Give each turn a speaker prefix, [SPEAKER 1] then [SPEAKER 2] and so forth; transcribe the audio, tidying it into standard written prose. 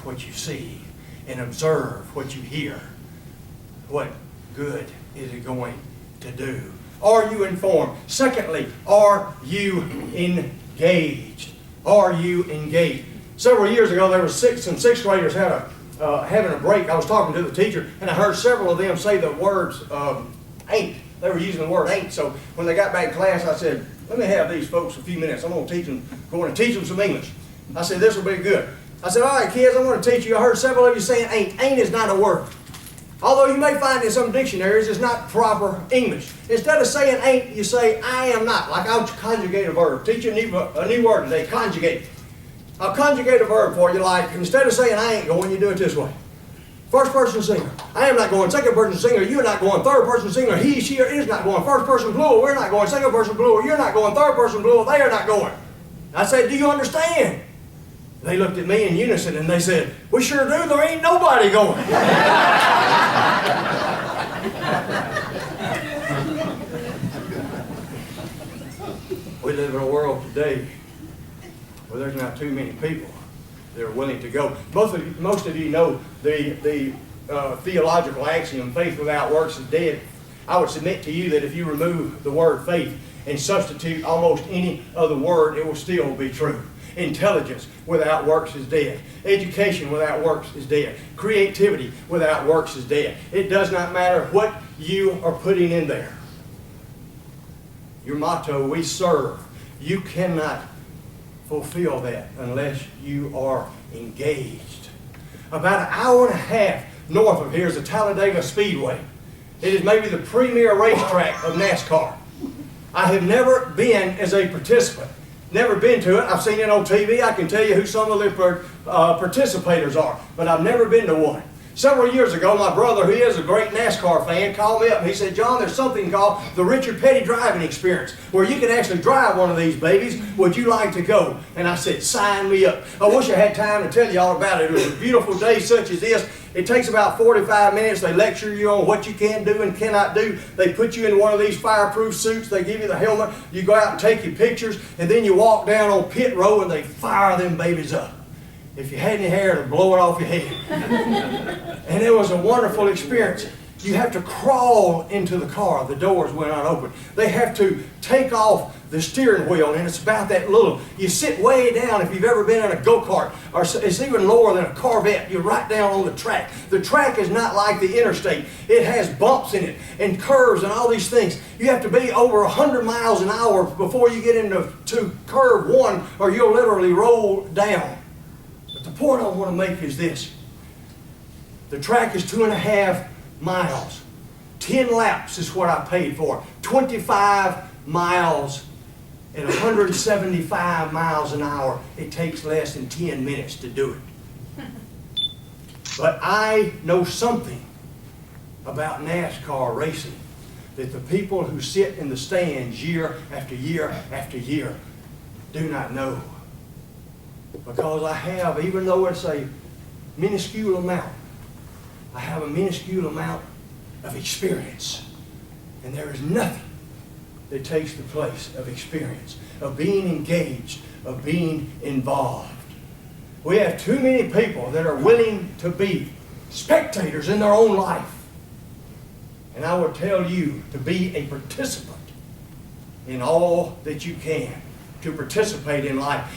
[SPEAKER 1] what you see and observe what you hear, what good is it going to do? Are you informed? Secondly, are you engaged? Are you engaged? Several years ago, there were some sixth graders having a break. I was talking to the teacher, and I heard several of them say the words ain't. They were using the word ain't. So when they got back in class, I said, let me have these folks a few minutes. I'm going to go in and teach them some English. I said, this will be good. I said, all right, kids, I want to teach you. I heard several of you saying ain't. Ain't is not a word. Although you may find in some dictionaries it's not proper English. Instead of saying ain't, you say I am not. Like I'll conjugate a verb. Teach you a new word today, conjugate. I'll conjugate a verb for you, like instead of saying I ain't going, you do it this way. First person singular, I am not going. Second person singular, you're not going. Third person singular, he, she, or is not going. First person plural, we're not going. Second person plural, you're not going. Third person plural, they are not going. I said, do you understand? They looked at me in unison and they said, we sure do, there ain't nobody going. We live in a world today where there's not too many people that are willing to go. Most of you know the theological axiom, faith without works is dead. I would submit to you that if you remove the word faith and substitute almost any other word, it will still be true. Intelligence without works is dead. Education without works is dead. Creativity without works is dead. It does not matter what you are putting in there. Your motto, we serve. You cannot fulfill that unless you are engaged. About an hour and a half north of here is the Talladega Speedway. It is maybe the premier racetrack of NASCAR. I have never been as a participant. Never been to it. I've seen it on TV. I can tell you who some of the participators are, but I've never been to one. Several years ago, my brother, who is a great NASCAR fan, called me up and he said, John, there's something called the Richard Petty driving experience where you can actually drive one of these babies. Would you like to go? And I said, sign me up. I wish I had time to tell you all about it. It was a beautiful day such as this. It takes about 45 minutes. They lecture you on what you can do and cannot do. They put you in one of these fireproof suits. They give you the helmet. You go out and take your pictures, and then you walk down on pit row and they fire them babies up. If you had any hair, it'd blow it off your head. And it was a wonderful experience. You have to crawl into the car. The doors will not open. They have to take off the steering wheel, and it's about that little. You sit way down if you've ever been in a go-kart, or it's even lower than a Corvette. You're right down on the track. The track is not like the interstate. It has bumps in it and curves and all these things. You have to be over 100 miles an hour before you get into curve one, or you'll literally roll down. But the point I want to make is this. The track is 2.5 miles. 10 laps is what I paid for. 25 miles at 175 miles an hour. It takes less than 10 minutes to do it. But I know something about NASCAR racing that the people who sit in the stands year after year after year do not know. Because I have, even though it's a minuscule amount, I have a minuscule amount of experience. And there is nothing that takes the place of experience, of being engaged, of being involved. We have too many people that are willing to be spectators in their own life. And I would tell you to be a participant in all that you can, to participate in life.